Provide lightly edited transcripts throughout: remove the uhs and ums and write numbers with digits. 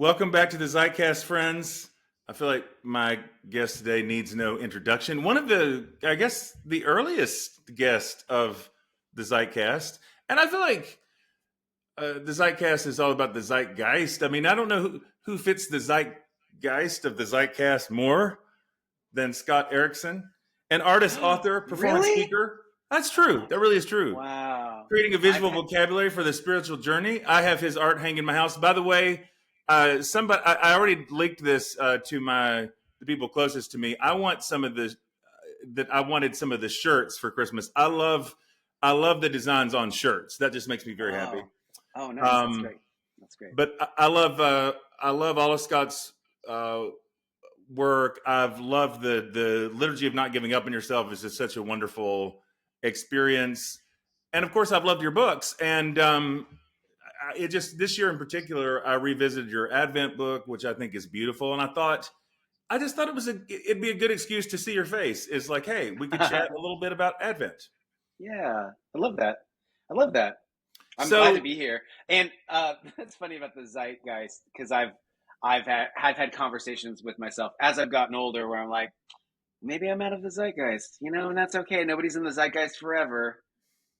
Welcome back to the Zeitcast, friends. I feel like my guest today needs no introduction. One of I guess, the earliest guest of the Zeitcast. And I feel like the Zeitcast is all about the zeitgeist. I mean, I don't know who fits the zeitgeist of the Zeitcast more than Scott Erickson, an artist, author, performance Really? speaker. That's true. That really is true. Wow. Creating a I've visual had, vocabulary for the spiritual journey. I have his art hanging in my house. By the way, I already linked this to the people closest to me. I want some of the that I wanted some of the shirts for Christmas. I love the designs on shirts. That just makes me very happy. oh, oh, nice. That's Um, great. That's great. but I love all of Scott's uh, work. I've loved the liturgy of not giving up on yourself. Is just such a wonderful experience, and of course, I've loved your books. And it just this year in particular, I revisited your Advent book, which I think is beautiful. And I just thought it'd be a good excuse to see your face. It's like, hey, we could chat a little bit about Advent. Yeah, I love that. I love that. I'm glad to So be here. And that's funny about the zeitgeist because I've had conversations with myself as I've gotten older where I'm like, maybe I'm out of the zeitgeist, and that's okay. Nobody's in the zeitgeist forever,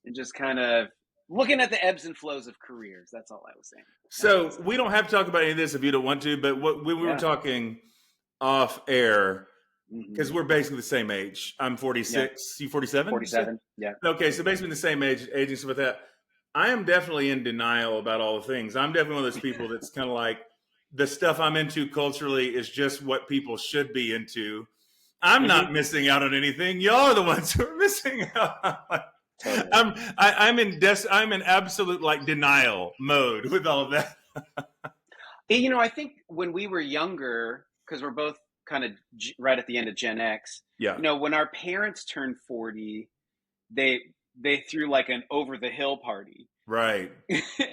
and just kind of looking at the ebbs and flows of careers. That's all I was saying. That's all I was so saying. we don't have to talk about any of this if you don't want to. But when we were Yeah. talking off air, because Hmm. we're basically the same age. I'm Yeah. 46. You 47? 47. Yeah. Okay, so 47. basically the same age and stuff like that. I am definitely in denial about all the things. I'm definitely one of those people that's kind of like the stuff I'm into culturally is just what people should be into. I'm not Hmm. missing out on anything. Y'all are the ones who are missing out. Totally. I'm in absolute like denial mode with all of that. I think when we were younger, because we're both kind of right at the end of Gen X, Yeah. when our parents turned 40, they they threw like an over the hill party. Right.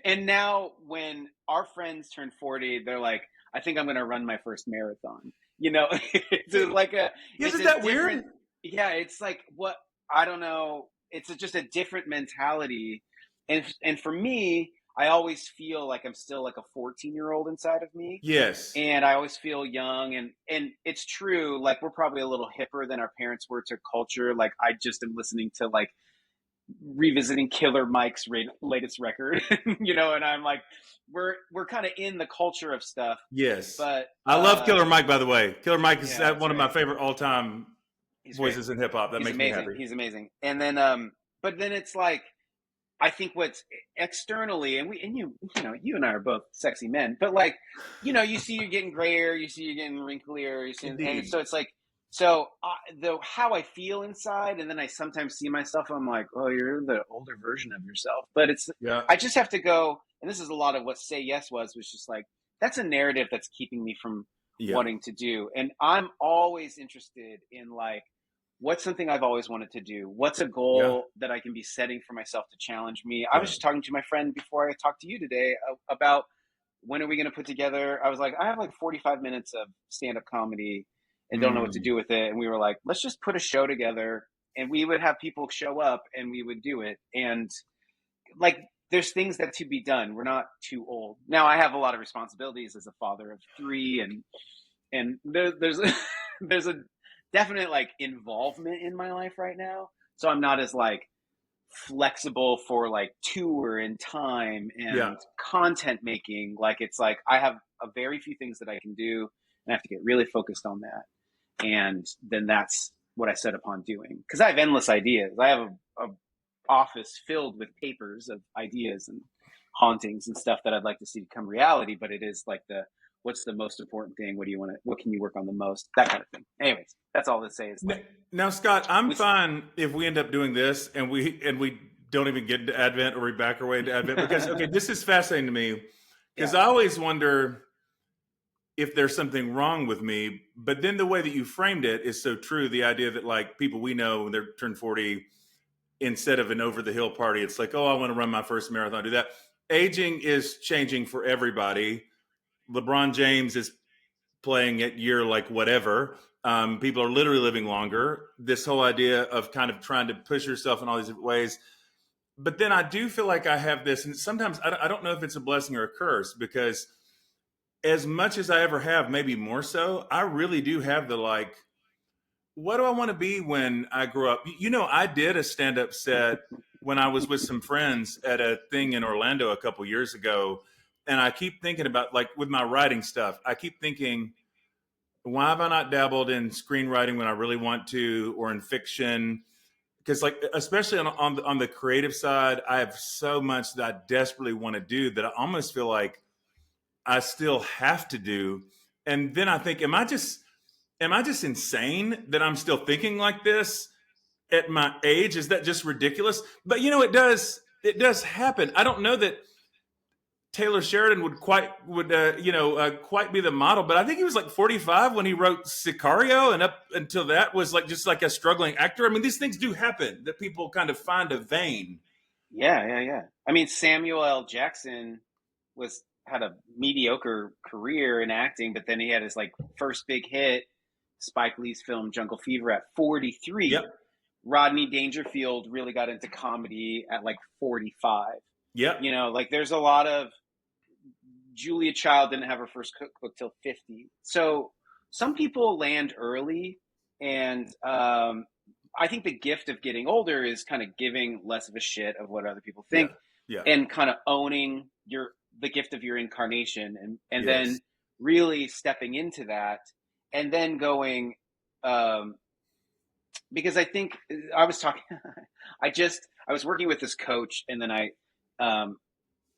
And now when our friends turn 40, they're like, I think I'm going to run my first marathon. It's like it's Isn't a that different, weird? yeah, it's like what, I don't know. It's just a different mentality. And for me, I always feel like I'm still like a 14-year-old inside of me. Yes. And I always feel young, and it's true. Like we're probably a little hipper than our parents were to culture. Like I just am listening to like revisiting Killer Mike's latest record, and I'm like, we're kind of in the culture of stuff, Yes. but I love Killer Mike, by the way. Killer Mike is yeah, it's one of my great. favorite all time He's great. voices in hip hop. That He's makes me amazing. happy. He's amazing. And then, but then it's like, I think what's externally, you and I are both sexy men, but like, you see you're getting grayer, you see you're getting wrinklier, and Indeed. so it's like, the how I feel inside, and then I sometimes see myself, I'm like, oh, you're the older version of yourself. But Yeah. I just have to go, and this is a lot of what Say Yes was just like, that's a narrative that's keeping me from Yeah. wanting to do, and I'm always interested in like, what's something I've always wanted to do? What's a Yeah. goal that I can be setting for myself to challenge me? I was Yeah. just talking to my friend before I talked to you today about when are we going to put together? I was like, I have like 45 minutes of stand up comedy and don't know what to Mm. do with it. And we were like, let's just put a show together, and we would have people show up and we would do it. And like, there's things that to be done. We're not too old. Now I have a lot of responsibilities as a father of three, and there's there's a definite like involvement in my life right now, so I'm not as like flexible for like tour and time Yeah. and content making. Like it's like I have a very few things that I can do, and I have to get really focused on that, and then that's what I set upon doing, because I have endless ideas. I have a office filled with papers of ideas and hauntings and stuff that I'd like to see become reality. But it is like what's the most important thing? What can you work on the most? That kind of thing. Anyways, that's all to say is like, Now, Scott, I'm we, fine if we end up doing this and we don't even get into Advent or we back our way into Advent because okay, this is fascinating to me because yeah. I always wonder if there's something wrong with me. But then the way that you framed it is so true. The idea that like people we know when they're turned 40, instead of an over the hill party, it's like, oh, I want to run my first marathon, do that. Aging is changing for everybody. LeBron James is playing at year like whatever. People are literally living longer. This whole idea of kind of trying to push yourself in all these different ways. But then I do feel like I have this, and sometimes I don't know if it's a blessing or a curse because as much as I ever have, maybe more so, I really do have the like, what do I want to be when I grow up? You know, I did a stand up set when I was with some friends at a thing in Orlando a couple years ago. And I keep thinking about, like, with my writing stuff, I keep thinking, why have I not dabbled in screenwriting when I really want to, or in fiction? Because, like, especially on the creative side, I have so much that I desperately want to do that I almost feel like I still have to do. And then I think, am I just insane that I'm still thinking like this at my age? Is that just ridiculous? But it does happen. I don't know that Taylor Sheridan would quite be the model, but I think he was like 45 when he wrote Sicario, and up until that was like just like a struggling actor. I mean, these things do happen, that people kind of find a vein. Yeah. I mean, Samuel L. Jackson was had a mediocre career in acting, but then he had his like first big hit, Spike Lee's film Jungle Fever at 43. Yep. Rodney Dangerfield really got into comedy at like 45. Yep. You know, like there's a lot of Julia Child didn't have her first cookbook till 50. So some people land early, and I think the gift of getting older is kind of giving less of a shit of what other people Yeah. think, Yeah. and kind of owning the gift of your incarnation, and Yes. then really stepping into that, and then going, because I think I was talking I was working with this coach, and then I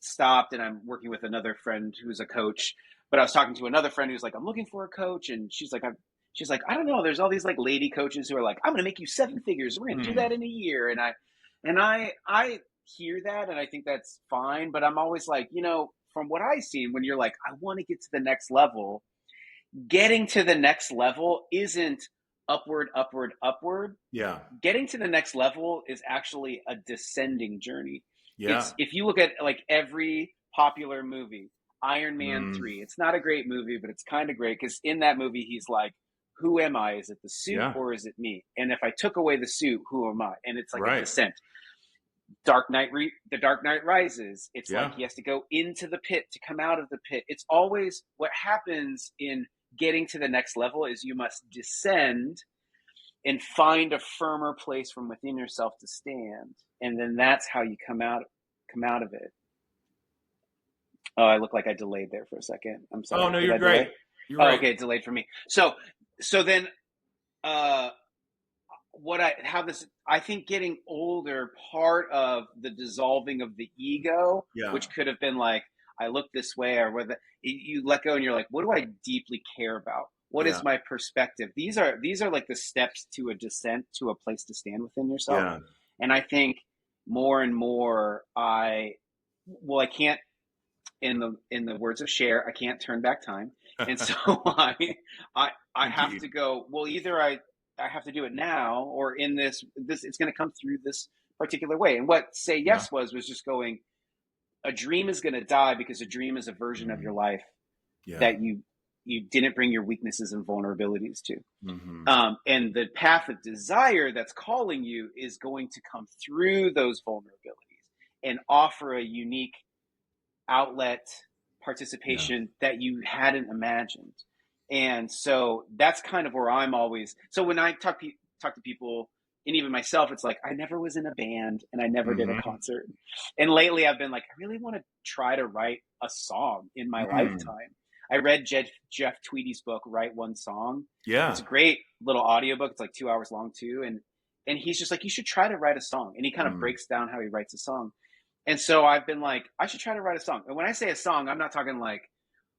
stopped, and I'm working with another friend who's a coach. But I was talking to another friend who's like, I'm looking for a coach, and she's like, I don't know. There's all these like lady coaches who are like, I'm going to make you seven figures. We're going to do that in a year. And I hear that, and I think that's fine. But I'm always like, from what I've seen, when you're like, I want to get to the next level, getting to the next level isn't upward, upward, upward. Yeah. Getting to the next level is actually a descending journey. Yeah. It's, if you look at like every popular movie, Iron Man Mm. 3, it's not a great movie, but it's kind of great because in that movie, he's like, who am I? Is it the suit Yeah. or is it me? And if I took away the suit, who am I? And it's like a Right. descent. The Dark Knight Rises. It's like Yeah. he has to go into the pit to come out of the pit. It's always what happens in getting to the next level is you must descend and find a firmer place from within yourself to stand, and then that's how you come out of it. Oh, I look like I delayed there for a second. I'm Oh sorry. no, Did you're I great. delay? You're Oh, right. okay, it delayed for me. So then, uh, I think getting older, part of the dissolving of the ego, Yeah. which could have been like, I look this way, or whether you let go and you're like, what do I deeply care about? What Yeah. is my perspective? These are like the steps to a descent to a place to stand within yourself. Yeah. And I think more and more I can't, in the words of Cher, I can't turn back time. And so I Thank have you. to go, well, either I have to do it now, or in this it's going to come through this particular way. And what Say Yeah. Yes was just going, a dream is going to die because a dream is a version of Mm. your life Yeah. that you didn't bring your weaknesses and vulnerabilities to. Mm-hmm. And the path of desire that's calling you is going to come through those vulnerabilities and offer a unique outlet, Yeah. participation that you hadn't imagined. And so that's kind of where I'm always. So when I talk to people, and even myself, it's like, I never was in a band and I never did a Mm-hmm. concert. And lately I've been like, I really want to try to write a song in my Mm. lifetime. I read Jeff Tweedy's book, Write One Song. It's Yeah. a great little audiobook. It's like 2 hours long too. And he's just like, you should try to write a song. And he kind of Mm. breaks down how he writes a song. And so I've been like, I should try to write a song. And when I say a song, I'm not talking like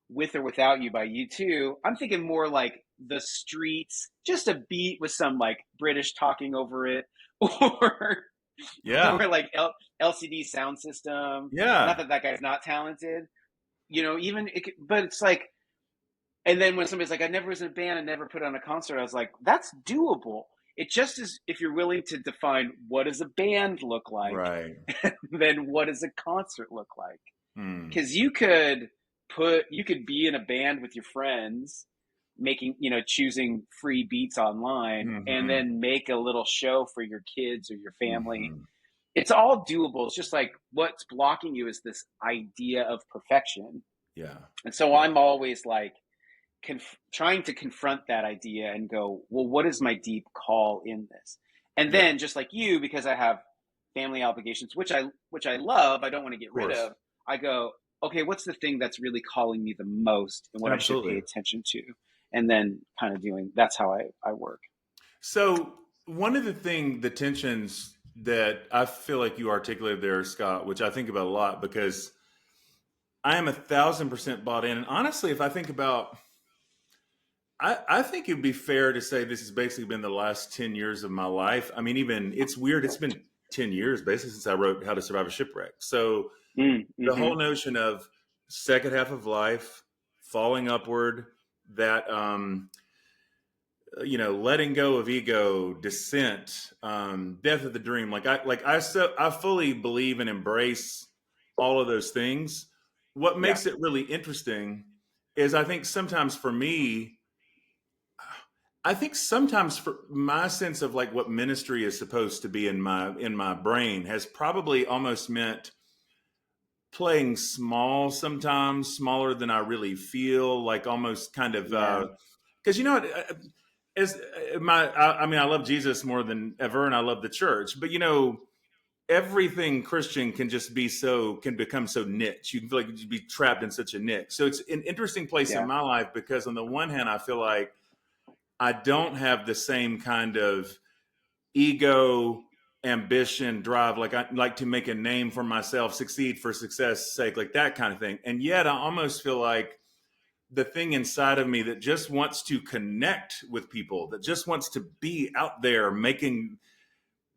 With or Without You by U2. I'm thinking more like The Streets, just a beat with some like British talking over it, or Yeah. or like LCD Sound System. Not Yeah. that guy's not talented, but it's like. And then when somebody's like, I never was in a band, I never put on a concert, I was like, that's doable. It just is, if you're willing to define what does a band look like, Right. then what does a concert look like? Mm. Because you could be in a band with your friends, making, choosing free beats online, and Mm-hmm. then make a little show for your kids or your family. Mm-hmm. It's all doable. It's just like what's blocking you is this idea of perfection. Yeah. And so Yeah. I'm always like trying to confront that idea and go, well, what is my deep call in this? And Yeah. then just like you, because I have family obligations, which I love, I don't want to get Of rid course. of. I go, okay, what's the thing that's really calling me the most and what I should pay Absolutely. attention to? And then kind of that's how I work. So one of the tensions that I feel like you articulated there, Scott, which I think about a lot because I am 1,000% bought in. And honestly, if I think about, I think it'd be fair to say this has basically been the last 10 years of my life. I mean, even it's weird. It's been 10 years basically since I wrote How to Survive a Shipwreck. So the Mm-hmm. whole notion of second half of life, falling upward, that, letting go of ego, descent, death of the dream. I fully believe and embrace all of those things. What Yeah. makes it really interesting is I think sometimes for me, I think sometimes for my sense of like what ministry is supposed to be in my brain has probably almost meant playing small, sometimes smaller than I really feel, like almost kind of Yeah. because you know what, as I mean, I love Jesus more than ever, and I love the church. But everything Christian can become so niche. You can feel like you'd be trapped in such a niche. So it's an interesting place in Yeah. my life because on the one hand, I feel like I don't have the same kind of ego, ambition, drive. Like I like to make a name for myself, succeed for success' sake, like that kind of thing. And yet, I almost feel like the thing inside of me that just wants to connect with people, that just wants to be out there making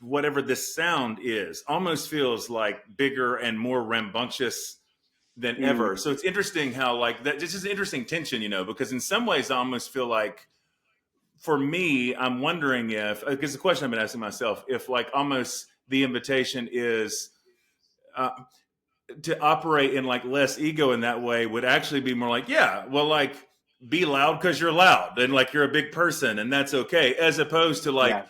whatever this sound is, almost feels like bigger and more rambunctious than Mm. ever. So it's interesting how like that. This is an interesting tension, because in some ways I almost feel like for me, I'm wondering if, because the question I've been asking myself, if like almost the invitation is uh, to operate in like less ego in that way would actually be more like, yeah, well, like be loud because you're loud and like you're a big person and that's okay, as opposed to like Yeah.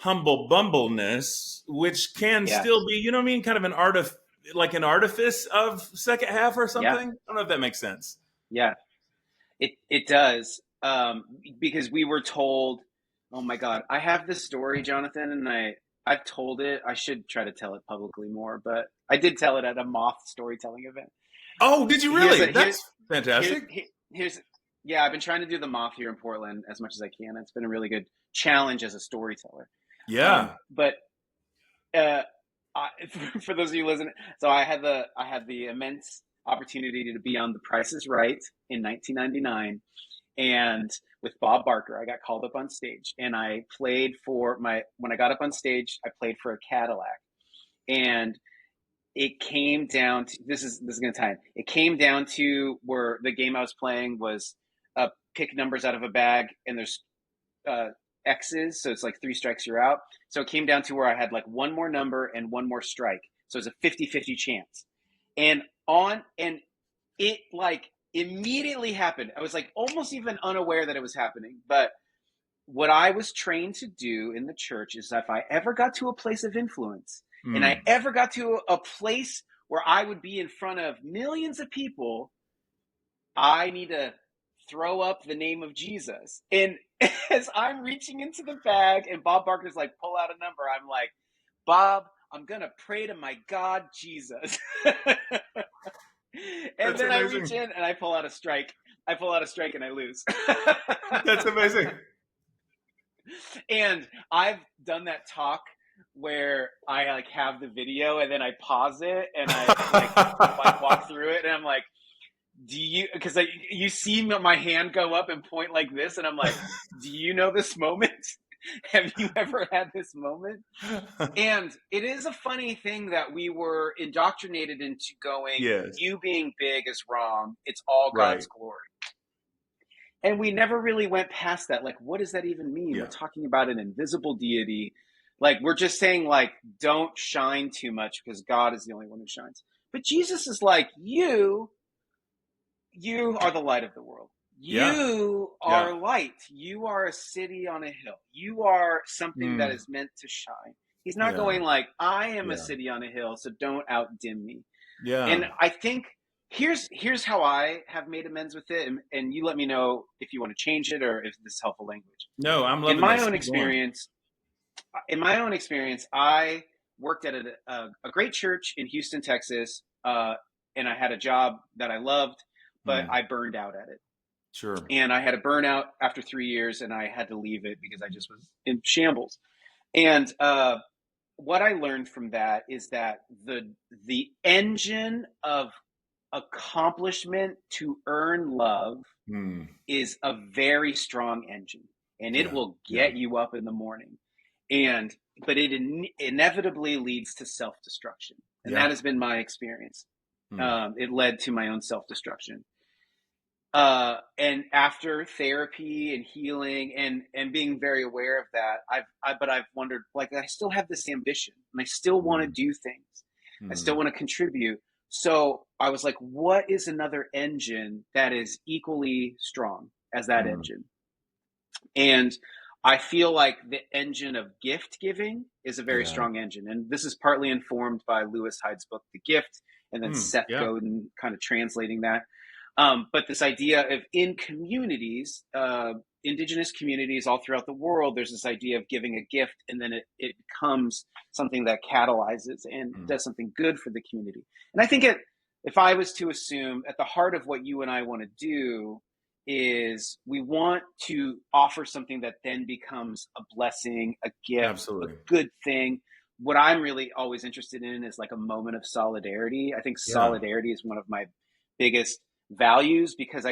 humble bumbleness, which can Yeah. still be, you know what I mean, kind of like an artifice of second half or Yeah. something. I don't know if that makes sense. Yeah. It does. Because we were told, oh my God, I have this story, Jonathan, and I've told it. I should try to tell it publicly more, but I did tell it at a moth storytelling event. Oh, did you Here's really? a here That's here, fantastic. here here's Yeah, I've been trying to do the moth here in Portland as much as I can. It's been a really good challenge as a storyteller. Yeah. But uh, for those of you listening, so I had the immense opportunity to be on The Price is Right in 1999, and with Bob Barker, I got called up on stage, and I played for my. When I got up on stage, I played for a Cadillac, and it came down to this is going to tie in. It came down to where the game I was playing was pick numbers out of a bag, and there's uh, X's, so it's like three strikes you're out. So it came down to where I had like one more number and one more strike. So it's a 50-50 chance. And it like immediately happened. I was like almost even unaware that it was happening. But what I was trained to do in the church is if I ever got to a place of influence and I Mm. ever got to a place where I would be in front of millions of people, I need to throw up the name of Jesus. And as I'm reaching into the bag and Bob Barker's like, pull out a number, I'm like, Bob, I'm going to pray to my God, Jesus. And That's then I reach amazing. in and I pull out a strike. I pull out a strike and I lose. That's amazing. And I've done that talk where I like have the video and then I pause it and I like walk through it and I'm like, do you, because you see my hand go up and point like this and I'm like, do you know this moment? Have you ever had this moment? And it is a funny thing that we were indoctrinated into going, Yes. you being big is wrong, it's all God's Right. glory. And we never really went past that. Like, what does that even mean? We're Yeah. talking about an invisible deity. Like, we're just saying, like, don't shine too much because God is the only one who shines. But Jesus is like, you are the light of the world. Yeah. You Yeah. are light. You are a city on a hill. You are something that Mm. is meant to shine. He's not Yeah. going like, I am a Yeah. city on a hill, so don't outdim me. And Yeah. I think here's how I have made amends with it, and you let me know if you want to change it or if this is helpful language. No, I'm In loving my this. own Keep going. experience, I worked at a great church in Houston, Texas, and I had a job that I loved, but Mm, I burned out at it. sure. And I had a burnout after 3 years, and I had to leave it because I just was in shambles. And what I learned from that is that the engine of accomplishment to earn love Mm, is a very strong engine, and it yeah. will Yeah. get you up in the morning. And but it inevitably leads to self-destruction, and that Yeah. has been my experience. Mm, It led to my own self-destruction. And after therapy and healing and being very aware of that, I've wondered, like, I still have this ambition and I still want to mm, do things. I still mm, want to contribute. So I was like, what is another engine that is equally strong as that mm, engine? And I feel like the engine of gift giving is a very yeah. strong engine. And this is partly informed by Lewis Hyde's book, The Gift, and then Mm, Seth yeah. Godin kind of translating that. But this idea of in communities, indigenous communities all throughout the world, there's this idea of giving a gift, and then it becomes something that catalyzes and Mm, does something good for the community. And I think if I was to assume at the heart of what you and I want to do is we want to offer something that then becomes a blessing, a gift, a absolutely. good thing. What I'm really always interested in is like a moment of solidarity. I think Yeah. solidarity is one of my biggest values because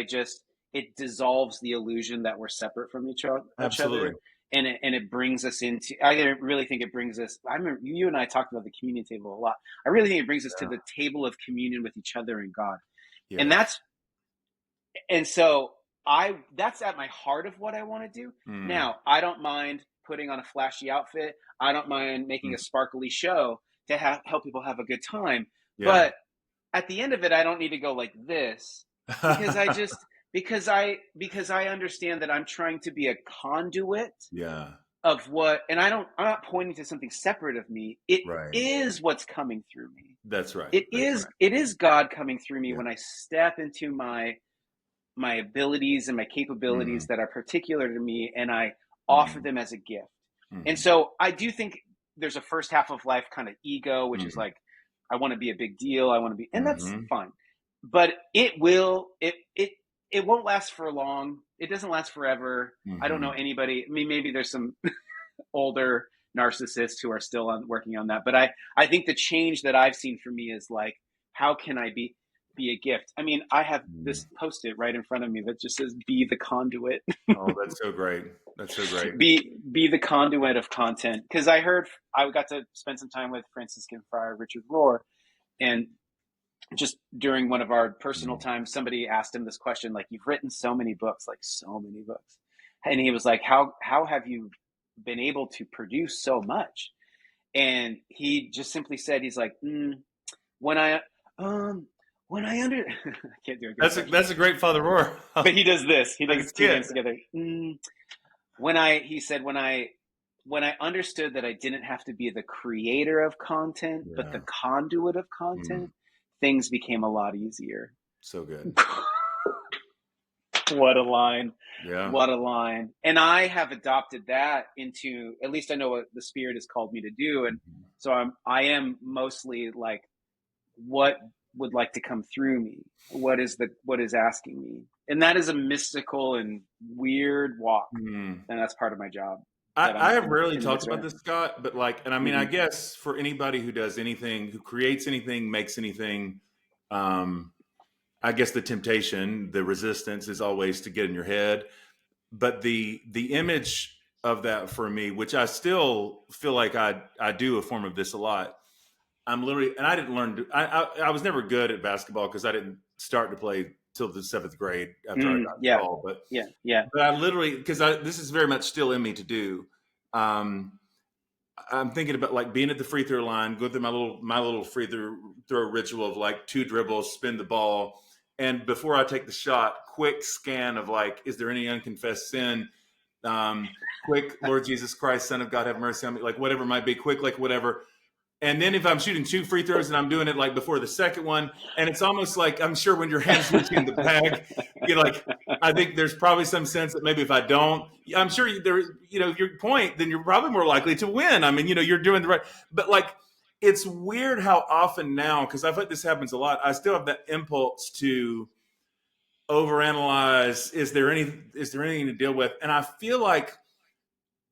it dissolves the illusion that we're separate from each Absolutely. other, and it brings us into. I really think it brings us. I remember you and I talked about the communion table a lot. I really think it brings us to Yeah. the table of communion with each other and God, and Yes. so I that's at my heart of what I want to do. Mm, Now, I don't mind putting on a flashy outfit. I don't mind making mm, a sparkly show to help people have a good time. yeah. But at the end of it, I don't need to go like this because I just because I understand that I'm trying to be a conduit Yeah. of what, and I'm not pointing to something separate of me. It Right. is what's coming through me. That's right. It That's is right. it is God coming through me Yeah. when I step into my abilities and my capabilities Mm, that are particular to me, and I offer mm, them as a gift. And mm, so I do think there's a first half of life kind of ego, which is mm, like, I want to be a big deal. I want to be, and that's mm, fine. But it won't last for long. It doesn't last forever. I don't know mm, anybody. I mean, maybe there's some older narcissists who are still working on that. But I think the change that I've seen for me is like, how can I be a gift? I mean, I have mm. this post-it right in front of me that just says, "Be the conduit." Oh, that's so great. That's so great. Be the conduit of content. Because I got to spend some time with Franciscan Friar Richard Rohr, and just during one of our personal Mm, times, somebody asked him this question, like, "You've written so many books, like so many books," and he was like, "How have you been able to produce so much?" And he just simply said, he's like, when I when I under I can't do a good impression, that's a great Father Roar. but he does this. He I does see two it. hands together. He said, when I understood that I didn't have to be the creator of content, but the Yeah. conduit of Mm, content, things became a lot easier. so good. What a line. Yeah. What a line. And I have adopted that into, at least I know what the Spirit has called me to do. And so I am mostly like, what would like to come through me? What is asking me? And that is a mystical and weird walk. Mm. And that's part of my job that I I'm have rarely in the talked midst of about it. this, Scott, but like, and I mean, I Mm-hmm. guess for anybody who does anything, who creates anything, makes anything, um, I guess the temptation, the resistance is always to get in your head. But the image of that for me, which I still feel like I do a form of this a lot. I'm literally, and I didn't learn. I was never good at basketball because I didn't start to play till the seventh grade after I got Yeah. tall. But Yeah. Yeah. I literally, because this is very much still in me to do. Um, I'm thinking about like being at the free throw line, go through my little free throw ritual of like 2 dribbles, spin the ball, and before I take the shot, quick scan of like, is there any unconfessed sin? Quick, Lord Jesus Christ, Son of God, have mercy on me. Like whatever it might be, quick, like whatever. And then if I'm shooting 2 free throws and I'm doing it like before the second one, and it's almost like I'm sure when your hands reaching the bag, you're like, I think there's probably some sense that maybe if I don't, I'm sure there, your point, then you're probably more likely to win. I mean, you're doing the right, but like, it's weird how often now, because I feel like this happens a lot. I still have that impulse to overanalyze. Is there anything to deal with? And I feel like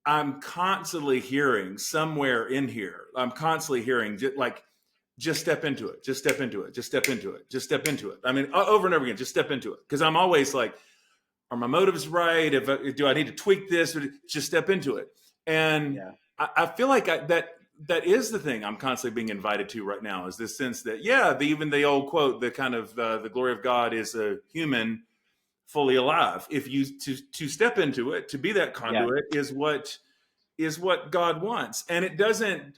I'm constantly hearing somewhere in here. I'm constantly hearing just step into it. Just step into it. Just step into it. Just step into it. I mean, over and over again, just step into it. Because I'm always like, are my motives right? Do I need to tweak this? Or just step into it. And Yeah. I feel like that is the thing I'm constantly being invited to right now. Is this sense that even the old quote, the kind of the glory of God is a human fully alive. If you to step into it, to be that conduit is what God wants. And it doesn't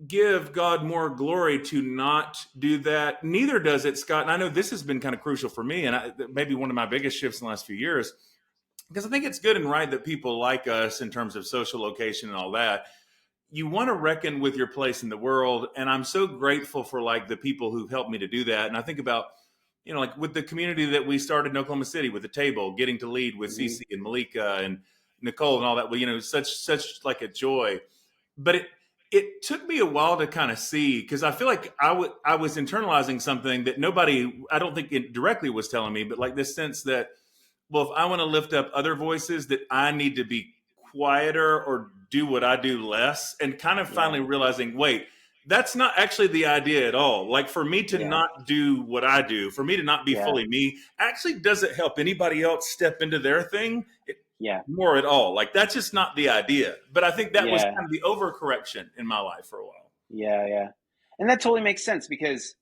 give God more glory to not do that. Neither does it, Scott. And I know this has been kind of crucial for me, and maybe one of my biggest shifts in the last few years, because I think it's good and right that people like us in terms of social location and all that. You want to reckon with your place in the world. And I'm so grateful for like the people who helped me to do that. And I think about, like with the community that we started in Oklahoma City with the table, getting to lead with Cece and Malika and Nicole and all that. Well, such like a joy. But it took me a while to kind of see, because I feel like I was internalizing something that nobody, I don't think it directly was telling me, but like this sense that, well, if I want to lift up other voices, that I need to be quieter or do what I do less, and kind of finally realizing, wait, that's not actually the idea at all. Like for me to not do what I do, for me to not be fully me, actually doesn't help anybody else step into their thing more at all. Like that's just not the idea. But I think that was kind of the overcorrection in my life for a while. Yeah. And that totally makes sense, because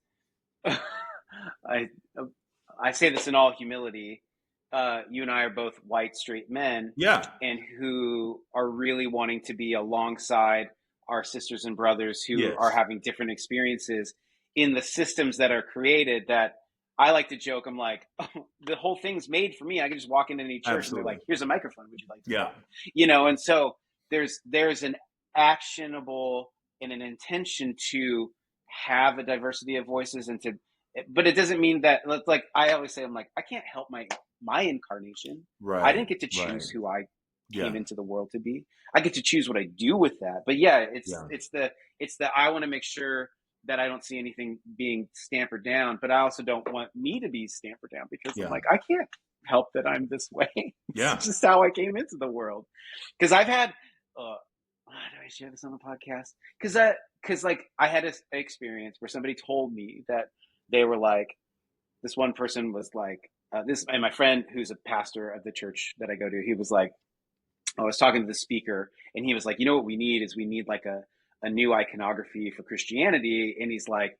I say this in all humility. You and I are both white, straight men, and who are really wanting to be alongside our sisters and brothers who are having different experiences in the systems that are created. That I like to joke, I'm like, oh, the whole thing's made for me. I can just walk into any church and they're like, here's a microphone. Would you like to talk? And so there's an actionable and an intention to have a diversity of voices, and but it doesn't mean that, like I always say, I'm like, I can't help my incarnation. Right. I didn't get to choose who I came into the world to be. I get to choose what I do with that. But it's the I want to make sure that I don't see anything being stampered down, but I also don't want me to be stampered down, because I'm like, I can't help that I'm this way. It's just how I came into the world. Because I've had do I share this on the podcast? Because like I had an experience where somebody told me that they were like, this one person was like, and my friend who's a pastor of the church that I go to, he was like, I was talking to the speaker, and he was like, what we need like a new iconography for Christianity. And he's like,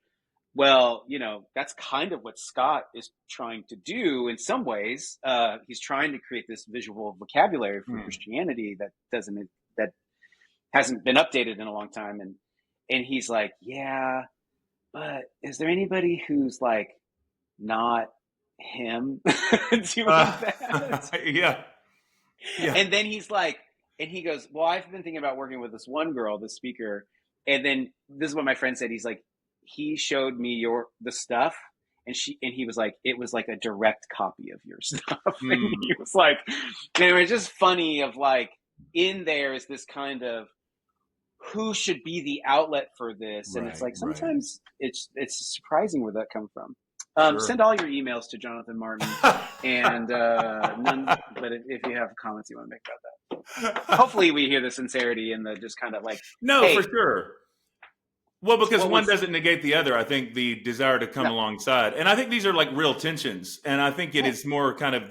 well, that's kind of what Scott is trying to do in some ways. He's trying to create this visual vocabulary for Christianity that hasn't been updated in a long time. And he's like, yeah, but is there anybody who's like not him doing that? And then he's like, and he goes, well, I've been thinking about working with this one girl, the speaker. And then this is what my friend said. He's like, he showed me the stuff, and he was like, it was like a direct copy of your stuff. And he was like, and it was just funny of like, in there is this kind of, who should be the outlet for this? And it's like, sometimes it's surprising where that comes from. Send all your emails to Jonathan Martin, and but if you have comments you want to make about that, hopefully we hear the sincerity and the just kind of like, for sure. Well, because one doesn't negate the other. I think the desire to come alongside, and I think these are like real tensions, and I think it is more kind of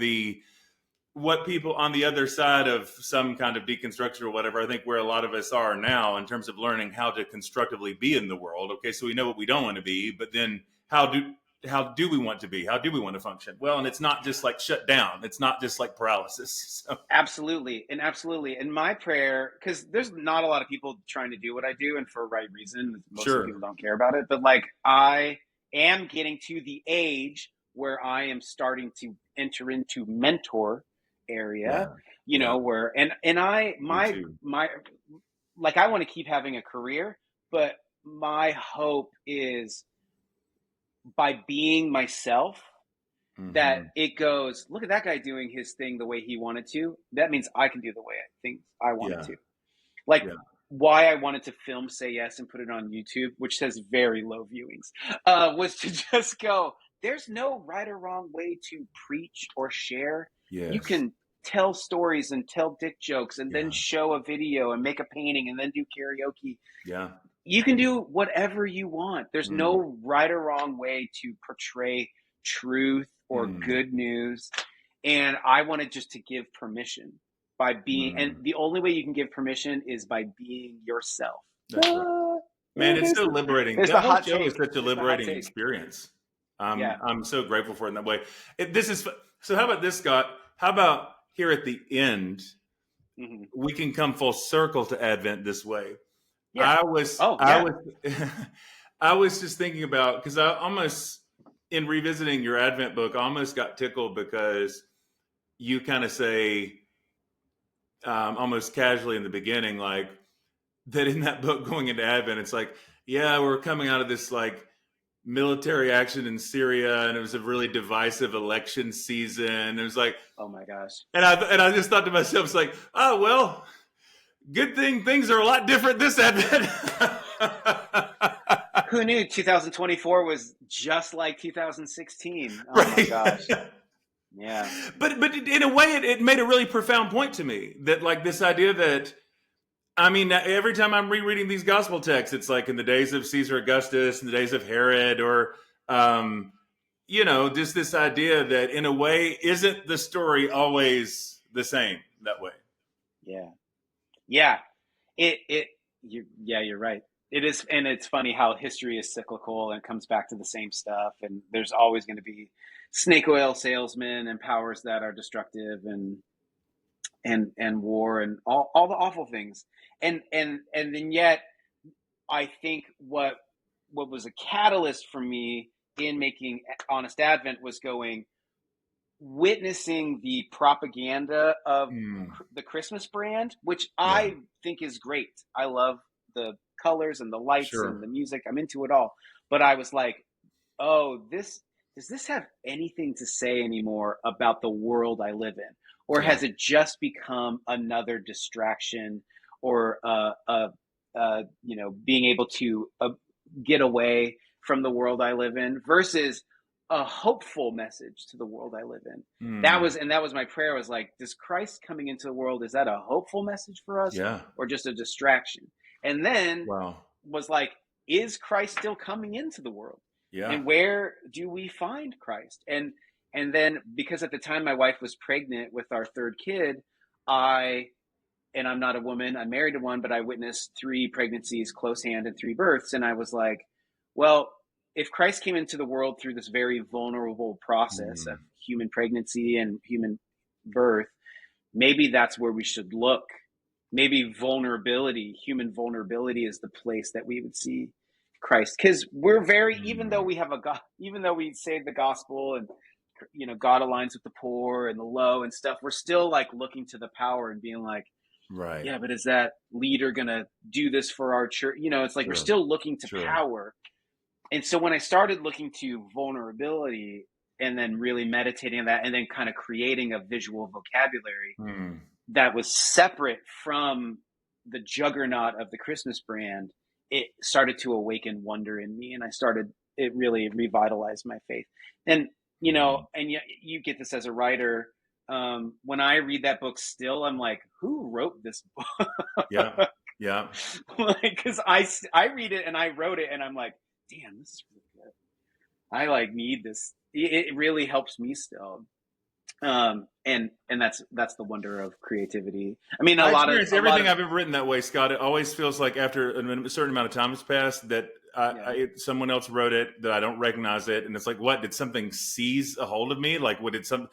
what people on the other side of some kind of deconstruction or whatever, I think where a lot of us are now in terms of learning how to constructively be in the world. Okay, so we know what we don't want to be, but then how do we want to be? How do we want to function? Well, and it's not just like shut down. It's not just like paralysis. So. Absolutely. And my prayer, because there's not a lot of people trying to do what I do, and for a right reason. Most people don't care about it. But like, I am getting to the age where I am starting to enter into mentor area, where, and I, my, like, I want to keep having a career, but my hope is by being myself, that Mm-hmm. it goes, look at that guy doing his thing the way he wanted to. That means I can do the way I think I wanted Yeah. to. Like Yeah. why I wanted to film Say Yes and put it on YouTube, which has very low viewings, was to just go, there's no right or wrong way to preach or share. You Yes. can tell stories and tell dick jokes and then Yeah. show a video and make a painting and then do karaoke. Yeah. You can do whatever you want. There's Mm. no right or wrong way to portray truth or Mm. good news. And I wanted just to give permission by being, and Mm. the only way you can give permission is by being yourself. That's right. Man, it's so liberating. There's That the whole hot show is take. such a There's the hot liberating take. experience. Yeah. I'm so grateful for it in that way. This is so. How about this, Scott? How about here at the end, Mm-hmm. we can come full circle to Advent this way. Yeah. I was I was just thinking about, because I almost, in revisiting your Advent book, I almost got tickled because you kind of say almost casually in the beginning, like that in that book going into Advent, it's like, yeah, we're coming out of this like military action in Syria, and it was a really divisive election season. It was like, oh my gosh. and I just thought to myself, it's like, oh well, good thing things are a lot different this Advent. Who knew 2024 was just like 2016? Oh Right. my gosh. Yeah. But in a way, it made a really profound point to me, that like this idea that, I mean, every time I'm rereading these gospel texts, it's like in the days of Caesar Augustus, in the days of Herod, or just this idea that in a way, isn't the story always the same that way? Yeah. Yeah. You're right. It is, and it's funny how history is cyclical and comes back to the same stuff, and there's always going to be snake oil salesmen and powers that are destructive, and war and all the awful things, and then yet I think what was a catalyst for me in making Honest Advent was witnessing the propaganda of the Christmas brand, which Yeah. I think is great. I love the colors and the lights Sure. and the music. I'm into it all. But I was like, oh, does this have anything to say anymore about the world I live in? Or Yeah. has it just become another distraction, or being able to get away from the world I live in, versus a hopeful message to the world I live in? That was my prayer, was like, does Christ coming into the world, is that a hopeful message for us, Yeah. or just a distraction? And then Wow. was like, is Christ still coming into the world? Yeah. And where do we find Christ? And then, because at the time my wife was pregnant with our third kid, and I'm not a woman, I'm married to one, but I witnessed 3 pregnancies close hand and 3 births. And I was like, well, if Christ came into the world through this very vulnerable process of human pregnancy and human birth, maybe that's where we should look. Maybe human vulnerability is the place that we would see Christ. Because we're very, even though we say the gospel, and God aligns with the poor and the low and stuff, we're still like looking to the power and being like, right. Yeah, but is that leader gonna do this for our church? It's like, Sure. we're still looking to Sure. power. And so when I started looking to vulnerability and then really meditating on that, and then kind of creating a visual vocabulary that was separate from the juggernaut of the Christmas brand, it started to awaken wonder in me, and it really revitalized my faith. And and you get this as a writer. When I read that book still, I'm like, who wrote this book? Yeah. Yeah. Because I read it and I wrote it, and I'm like, damn, this is really good. I like need this. It really helps me still. And that's the wonder of creativity. I mean, everything I've ever written that way, Scott. It always feels like after a certain amount of time has passed that someone else wrote it, that I don't recognize it, and it's like, what, did something seize a hold of me? Like, what did something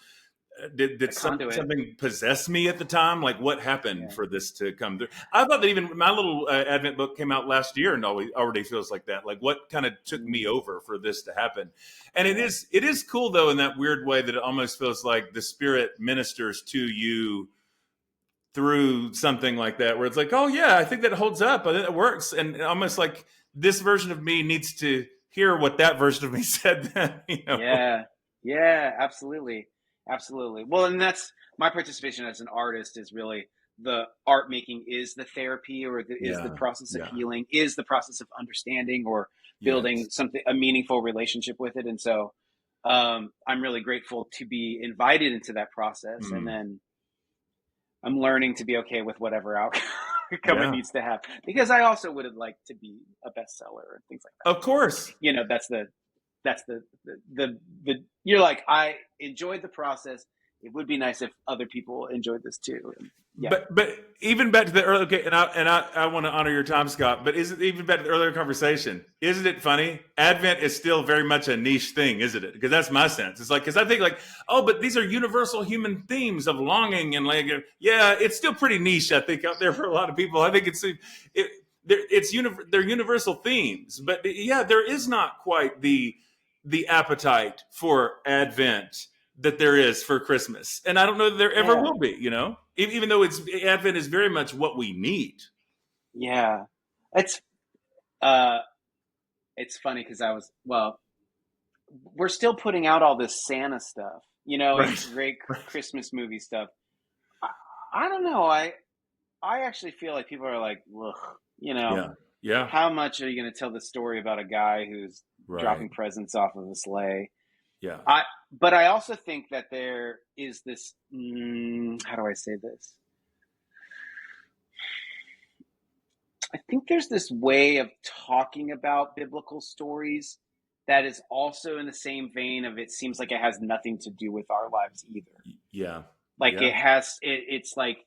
possess me at the time? Like, what happened for this to come through? I thought that even my little Advent book came out last year, and already feels like that. Like, what kind of took me over for this to happen? And it is cool, though, in that weird way, that it almost feels like the Spirit ministers to you through something like that, where it's like, oh yeah, I think that holds up, it works, and almost like this version of me needs to hear what that version of me said then, Yeah. Yeah, absolutely. Absolutely. Well, and that's my participation as an artist is really the art making is the therapy or is the Yeah. process of Yeah. healing, is the process of understanding or building Yes. something, a meaningful relationship with it. And so I'm really grateful to be invited into that process. And Mm. then I'm learning to be okay with whatever outcome it Yeah. needs to have, because I also would have liked to be a bestseller and things like that. Of course. That's the you're like, I enjoyed the process. It would be nice if other people enjoyed this too. And yeah. But even back to the early, okay, and I want to honor your time, Scott. But is it even back to the earlier conversation? Isn't it funny? Advent is still very much a niche thing, isn't it? Because that's my sense. It's like, because I think like, oh, but these are universal human themes of longing and like, yeah, it's still pretty niche. I think out there for a lot of people. I think they're universal themes, but yeah, there is not quite the appetite for Advent that there is for Christmas, and I don't know that there ever Yeah. will be. Even though Advent is very much what we need. Yeah. It's uh it's funny because we're still putting out all this Santa stuff, and Right. great Right. Christmas movie stuff. I, I don't know. I actually feel like people are like, ugh, Yeah. Yeah. how much are you going to tell the story about a guy who's Right. dropping presents off of a sleigh? Yeah. But I also think that there is this, how do I say this? I think there's this way of talking about biblical stories that is also in the same vein of, it seems like it has nothing to do with our lives either. Yeah. Like Yeah. it's like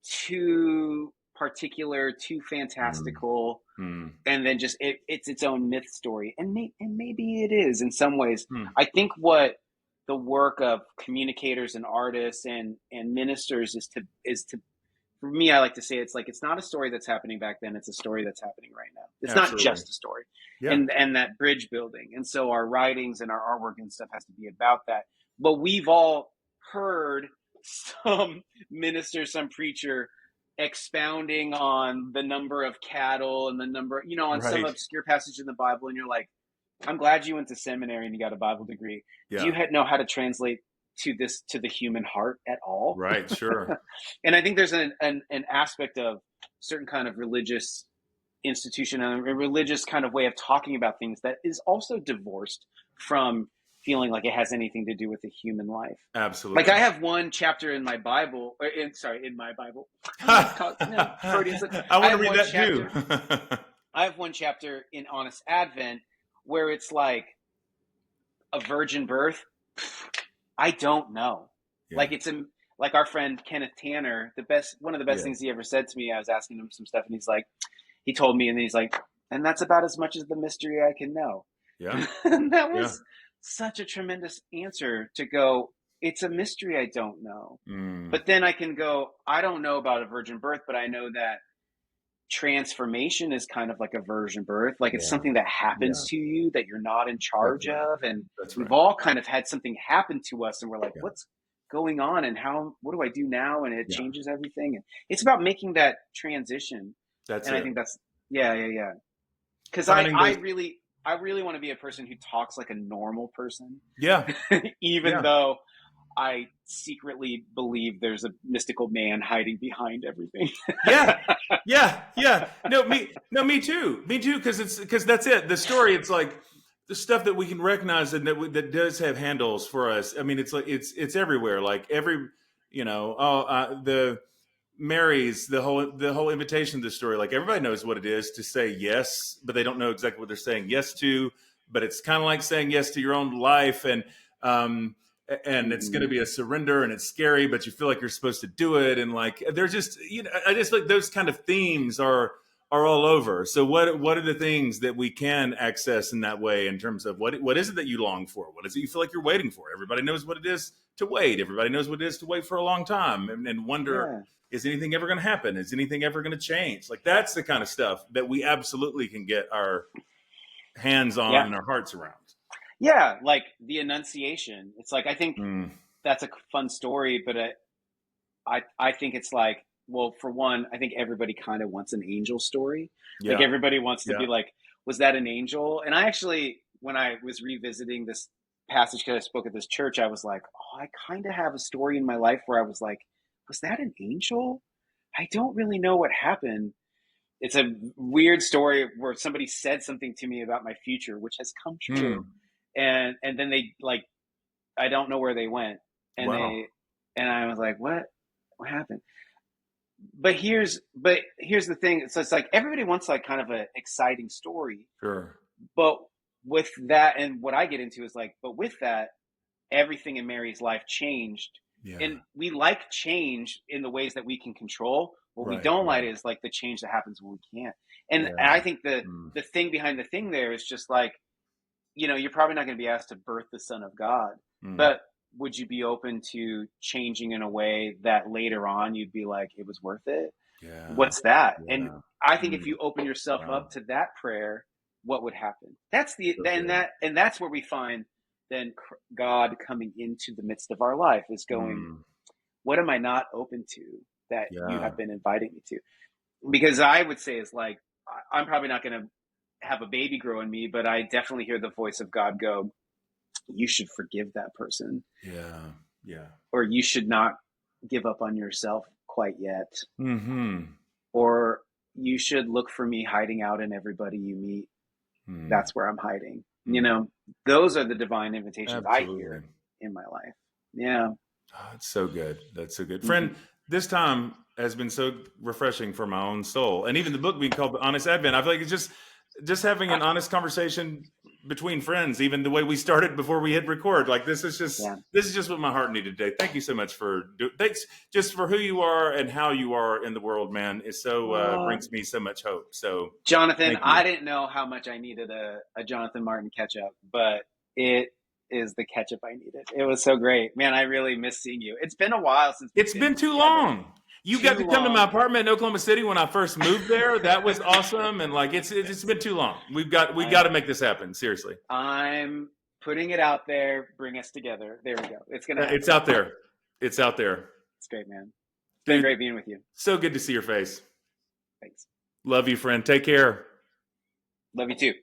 too particular, too Mm. fantastical, Mm. and then just it's its own myth story, and maybe it is in some ways. Mm. I think what the work of communicators and artists and ministers is to for me, I like to say it's like, it's not a story that's happening back then, it's a story that's happening right now. It's not Absolutely. just a story. Yeah. And that bridge building, and so our writings and our artwork and stuff has to be about that. But we've all heard some minister, some preacher expounding on the number of cattle and the number, on some Right. obscure passage in the Bible, and you're like, I'm glad you went to seminary and you got a Bible degree. Do you Yeah. know how to translate to the human heart at all? Right. Sure. And I think there's an aspect of certain kind of religious institution and a religious kind of way of talking about things that is also divorced from feeling like it has anything to do with the human life. Like, Absolutely. I have one chapter in my Bible, in my Bible. Freudian. I I want to have read one that chapter. too. I have one chapter in Honest Advent where it's like a virgin birth. I don't know. Yeah. Like, like our friend Kenneth Tanner, one of the best Yeah. things he ever said to me. I was asking him some stuff, and he told me, and he's like, and that's about as much as the mystery I can know. Yeah. And that Yeah. was such a tremendous answer to go, it's a mystery I don't know. Mm. But then I can go, I don't know about a virgin birth, but I know that transformation is kind of like a virgin birth. Like, it's Yeah. something that happens Yeah. to you that you're not in charge That's right. of. And That's we've right. all kind of had something happen to us, and we're like, Yeah. what's going on, and what do I do now? And it Yeah. changes everything. And it's about making that transition. That's And it. I think that's, yeah. Because Finding I those. really want to be a person who talks like a normal person, Yeah. even Yeah. though I secretly believe there's a mystical man hiding behind everything. Yeah. No, me too. Me too. Because that's it. The story. It's like the stuff that we can recognize and that does have handles for us. I mean, it's like it's everywhere. Like the Mary's the whole invitation to the story. Like, everybody knows what it is to say yes, but they don't know exactly what they're saying yes to. But it's kind of like saying yes to your own life, and it's going to be a surrender, and it's scary, but you feel like you're supposed to do it. And like, they're just, I just like those kind of themes are all over. So what are the things that we can access in that way, in terms of what is it that you long for? What is it you feel like you're waiting for? Everybody knows what it is to wait. Everybody knows what it is to wait for a long time and wonder, is anything ever going to happen? Is anything ever going to change? Like, that's the kind of stuff that we absolutely can get our hands on and our hearts around. Yeah, like the Annunciation. It's like, I think that's a fun story, but I think it's like, well, for one, I think everybody kind of wants an angel story. Yeah. Like, everybody wants to be like, was that an angel? And I actually, when I was revisiting this passage because I spoke at this church, I was like, oh, I kind of have a story in my life where I was like, was that an angel? I don't really know what happened. It's a weird story where somebody said something to me about my future, which has come true. And then they like, I don't know where they went. And Wow. and I was like, what happened? But here's the thing. So it's like everybody wants like kind of an exciting story, Sure. but with that, and what I get into is like, but with that, everything in Mary's life changed. Yeah. And we like change in the ways that we can control. What we Right, don't like right. is like the change that happens when we can't. And Yeah. I think Mm. the thing behind the thing there is just like, you're probably not going to be asked to birth the Son of God, Mm. but would you be open to changing in a way that later on you'd be like, it was worth it? Yeah. What's that? And Yeah. I think if Mm. you open yourself Wow. up to that prayer, what would happen? That's the So then good. that, and that's where we find then God coming into the midst of our life is going, Mm. what am I not open to that you Yeah. have been inviting me to? Because I would say is like, I'm probably not going to have a baby grow in me, but I definitely hear the voice of God go, you should forgive that person, Yeah. Yeah. or you should not give up on yourself quite yet, Mm-hmm. or you should look for me hiding out in everybody you meet. Mm. That's where I'm hiding. Mm. Those are the divine invitations I Absolutely. hear in my life. Yeah. Oh, it's so good. That's so good. Mm-hmm. Friend, this time has been so refreshing for my own soul. And even the book being called The Honest Advent, I feel like it's just having an honest conversation between friends, even the way we started before we hit record. Like this is Yeah. just what my heart needed today. Thank you so much thanks just for who you are and how you are in the world, man. It so brings me so much hope. So Jonathan, thank I you. didn't know how much I needed a Jonathan Martin catch up, but it is the catch up I needed. It was so great. Man, I really miss seeing you. It's been a while since we've It's been been too together. long. You got Too to come to my long. apartment in Oklahoma City when I first moved there. That was awesome, and like it's been too long. We got to make this happen. Seriously, I'm putting it out there. Bring us together. There we go. It's gonna it's happen. out there. It's out there, It's great, man. It's been dude. great being with you. So good to see your face. Thanks. Love you, friend. Take care. Love you too.